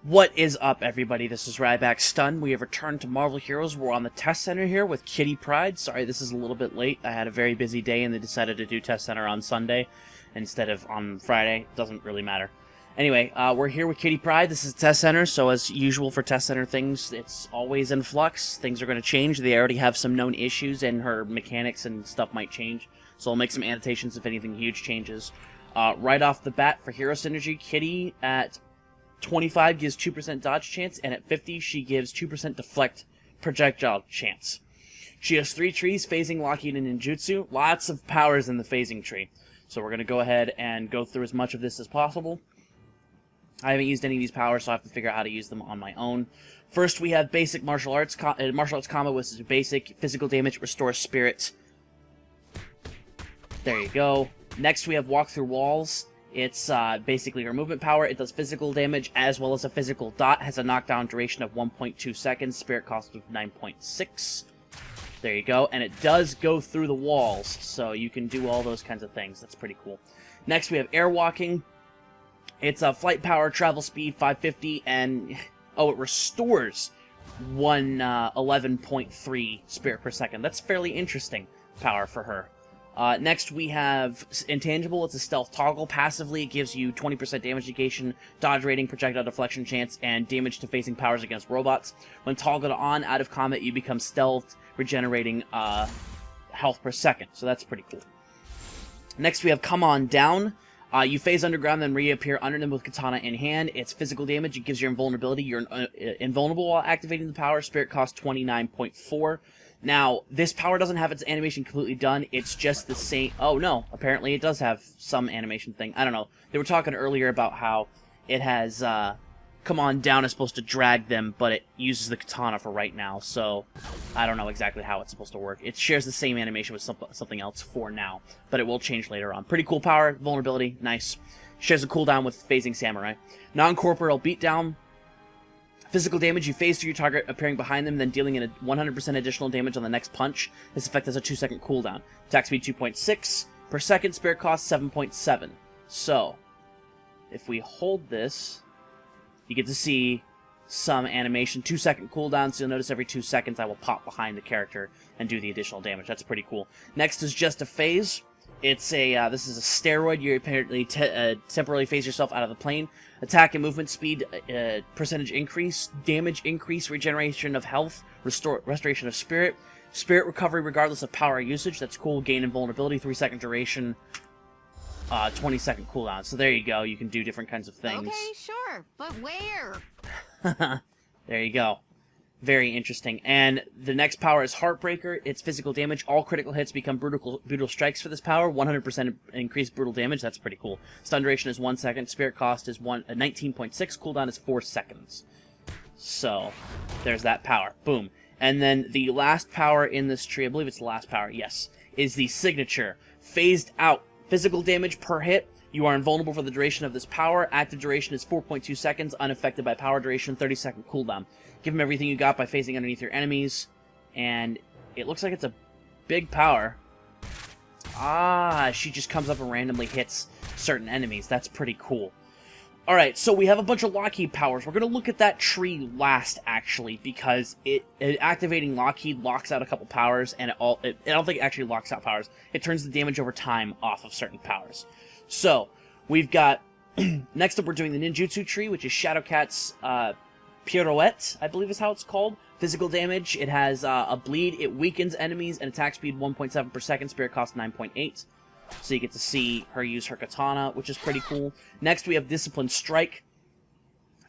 What is up, everybody? This is RybackStun. We have returned to Marvel Heroes. We're on the test center here with Pryde. Sorry, this is a little bit late. I had a very busy day and they decided to do test center on Sunday instead of on Friday. Doesn't really matter. Anyway, we're here with Pryde. This is test center, so as usual for test center things, it's always in flux. Things are going to change. They already have some known issues and her mechanics and stuff might change. So I'll make some annotations if anything huge changes. Right off the bat for Hero Synergy, Kitty at 25 gives 2% dodge chance, and at 50 she gives 2% deflect projectile chance. She has 3 trees, phasing, Lockheed, and ninjutsu. Lots of powers in the phasing tree. So we're going to go ahead and go through as much of this as possible. I haven't used any of these powers, so I have to figure out how to use them on my own. First we have basic martial arts combo, which is basic physical damage, restores spirit. There you go. Next we have walk through walls. It's basically her movement power. It does physical damage as well as a physical dot. Has a knockdown duration of 1.2 seconds. Spirit cost of 9.6. There you go. And it does go through the walls, so you can do all those kinds of things. That's pretty cool. Next we have air walking. It's a flight power, travel speed 550, and it restores 11.3 spirit per second. That's fairly interesting power for her. Next we have Intangible. It's a stealth toggle. Passively, it gives you 20% damage negation, dodge rating, projectile deflection chance, and damage to facing powers against robots. When toggled on out of combat, you become stealth, regenerating health per second. So that's pretty cool. Next we have Come On Down. You phase underground, then reappear under them with katana in hand. It's physical damage. It gives you invulnerability. You're invulnerable while activating the power. Spirit cost 29.4. Now, this power doesn't have its animation completely done. It's just the same... Oh, no. Apparently it does have some animation thing. I don't know. They were talking earlier about how it has... Come On Down is supposed to drag them, but it uses the katana for right now. So, I don't know exactly how it's supposed to work. It shares the same animation with something else for now, but it will change later on. Pretty cool power. Vulnerability. Nice. Shares a cooldown with Phasing Samurai. Non-corporeal beatdown. Physical damage, you phase through your target, appearing behind them, then dealing in a 100% additional damage on the next punch. This effect has a 2-second cooldown. Attack speed 2.6 per second, spirit cost 7.7. So, if we hold this, you get to see some animation. 2-second cooldown, so you'll notice every 2 seconds I will pop behind the character and do the additional damage. That's pretty cool. Next is Just a Phase. It's a, this is a steroid. You apparently temporarily phase yourself out of the plane. Attack and movement speed, percentage increase, damage increase, regeneration of health, restoration of spirit, spirit recovery regardless of power usage. That's cool. Gain invulnerability, 3-second duration, 20-second cooldown. So there you go. You can do different kinds of things. Okay, sure, but where? There you go. Very interesting. And the next power is Heartbreaker. It's physical damage. All critical hits become brutal strikes for this power. 100% increased brutal damage. That's pretty cool. Stun duration is 1 second. Spirit cost is 19.6. Cooldown is 4 seconds. So, there's that power. Boom. And then the last power in this tree, I believe it's the last power, yes, is the Signature. Phased out. Physical damage per hit. You are invulnerable for the duration of this power. Active duration is 4.2 seconds. Unaffected by power duration, 30-second cooldown. Give them everything you got by phasing underneath your enemies. And it looks like it's a big power. She just comes up and randomly hits certain enemies. That's pretty cool. Alright, so we have a bunch of Lockheed powers. We're going to look at that tree last, actually, because activating Lockheed locks out a couple powers, and I don't think it actually locks out powers. It turns the damage over time off of certain powers. So, we've got... next up, we're doing the Ninjutsu tree, which is Shadowcat's Pirouette, I believe is how it's called. Physical damage, it has a bleed, it weakens enemies, and attack speed 1.7 per second, spirit cost 9.8. So you get to see her use her katana, which is pretty cool. Next, we have Discipline Strike.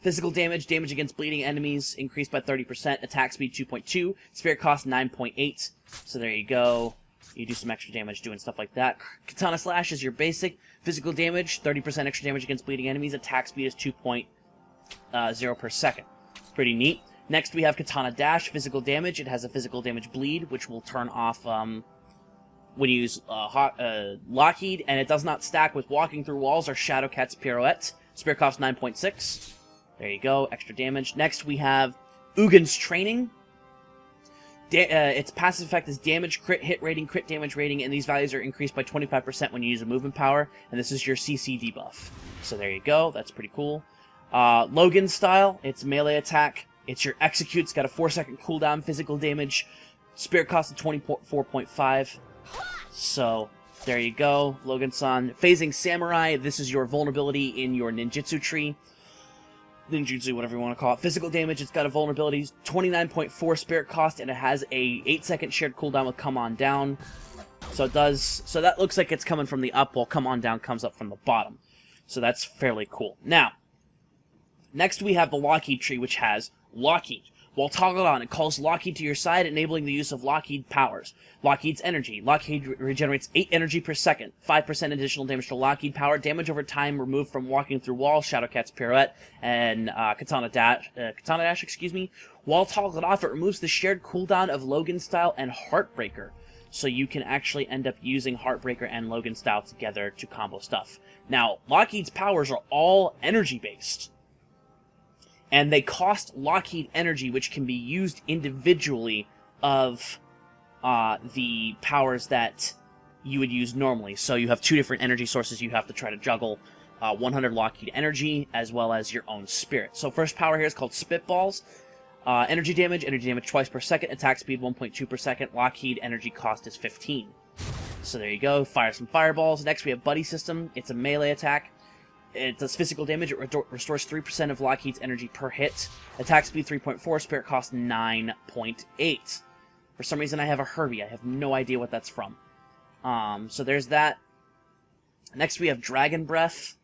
Physical damage, damage against bleeding enemies, increased by 30%, attack speed 2.2, spirit cost 9.8. So there you go. You do some extra damage doing stuff like that. Katana Slash is your basic. Physical damage, 30% extra damage against bleeding enemies, attack speed is 2.0 per second. Pretty neat. Next, we have Katana Dash. Physical damage. It has a physical damage bleed, which will turn off when you use Lockheed, and it does not stack with Walking Through Walls or Shadowcat's Pirouette. Spirit cost 9.6. There you go. Extra damage. Next, we have Ugin's Training. Its passive effect is damage, crit hit rating, crit damage rating, and these values are increased by 25% when you use a movement power, and this is your CC debuff. So there you go. That's pretty cool. Logan style, it's melee attack. It's your execute. It's got a 4-second cooldown, physical damage, spirit cost of 24.5. So there you go, Logan-san. Phasing Samurai, this is your vulnerability in your ninjutsu tree. Ninjutsu, whatever you want to call it. Physical damage, it's got a vulnerability, 29.4 spirit cost, and it has a 8-second shared cooldown with Come On Down. So it does. So that looks like it's coming from the up, while Come On Down comes up from the bottom. So that's fairly cool. Now, next we have the Lockheed tree, which has Lockheed. While toggled on, it calls Lockheed to your side, enabling the use of Lockheed powers. Lockheed's energy. Lockheed regenerates 8 energy per second. 5% additional damage to Lockheed power. Damage over time removed from walking through walls, Shadowcat's pirouette, and Katana dash, excuse me. While toggled off, it removes the shared cooldown of Logan style and Heartbreaker. So you can actually end up using Heartbreaker and Logan style together to combo stuff. Now, Lockheed's powers are all energy-based. And they cost Lockheed energy, which can be used individually of the powers that you would use normally. So you have 2 different energy sources you have to try to juggle. 100 Lockheed energy, as well as your own spirit. So first power here is called Spitballs. Energy damage twice per second, attack speed 1.2 per second, Lockheed energy cost is 15. So there you go, fire some fireballs. Next we have Buddy System. It's a melee attack. It does physical damage. It restores 3% of Lockheed's energy per hit. Attack speed 3.4, spirit cost 9.8. For some reason I have a Herbie. I have no idea what that's from. So there's that. Next we have Dragon Breath.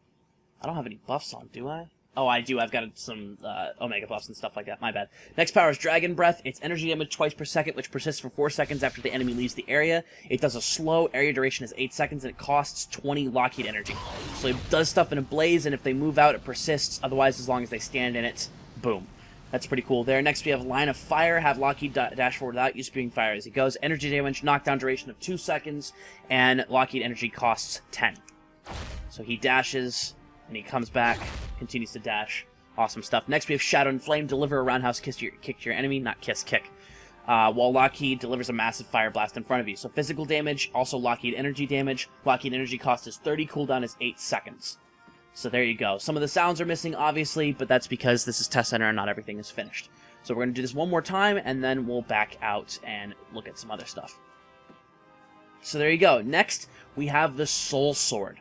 I don't have any buffs on, do I? Oh, I do. I've got some Omega buffs and stuff like that. My bad. Next power is Dragon Breath. It's energy damage twice per second, which persists for 4 seconds after the enemy leaves the area. It does a slow. Area duration is 8 seconds, and it costs 20 Lockheed energy. So it does stuff in a blaze, and if they move out, it persists. Otherwise, as long as they stand in it, boom. That's pretty cool there. Next, we have Line of Fire. Have Lockheed dash forward without you spewing fire as he goes. Energy damage, knockdown duration of 2 seconds, and Lockheed energy costs 10. So he dashes, and he comes back, continues to dash. Awesome stuff. Next, we have Shadow and Flame. Deliver a roundhouse kick to your enemy. Not kiss, kick. While Lockheed delivers a massive fire blast in front of you. So physical damage, also Lockheed energy damage. Lockheed energy cost is 30, cooldown is 8 seconds. So there you go. Some of the sounds are missing, obviously, but that's because this is Test Center and not everything is finished. So we're going to do this one more time, and then we'll back out and look at some other stuff. So there you go. Next, we have the Soul Sword.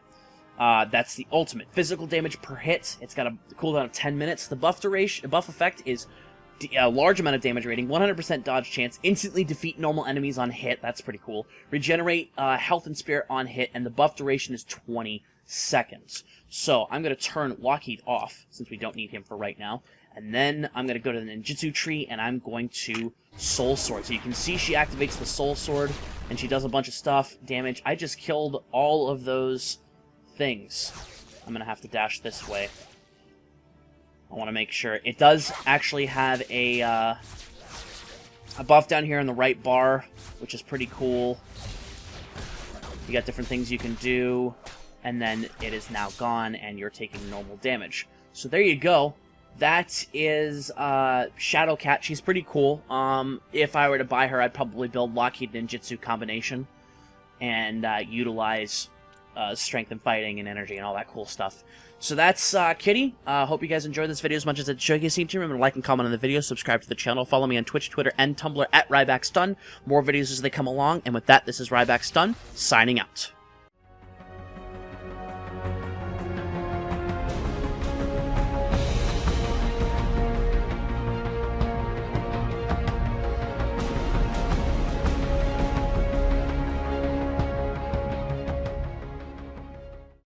That's the ultimate. Physical damage per hit. It's got a cooldown of 10 minutes. The buff effect is a large amount of damage rating, 100% dodge chance, instantly defeat normal enemies on hit. That's pretty cool. Regenerate health and spirit on hit, and the buff duration is 20 seconds. So I'm going to turn Lockheed off, since we don't need him for right now. And then I'm going to go to the ninjutsu tree, and I'm going to Soul Sword. So you can see she activates the Soul Sword, and she does a bunch of stuff. Damage. I just killed all of those things. I'm going to have to dash this way. I want to make sure. It does actually have a buff down here in the right bar, which is pretty cool. You got different things you can do, and then it is now gone, and you're taking normal damage. So there you go. That is Shadowcat. She's pretty cool. If I were to buy her, I'd probably build Lockheed Ninjutsu combination and utilize strength and fighting and energy and all that cool stuff. So that's Kitty. Hope you guys enjoyed this video as much as it showed you. Remember to like and comment on the video, subscribe to the channel, follow me on Twitch, Twitter, and Tumblr at RybackStun. More videos as they come along. And with that, this is RybackStun, signing out.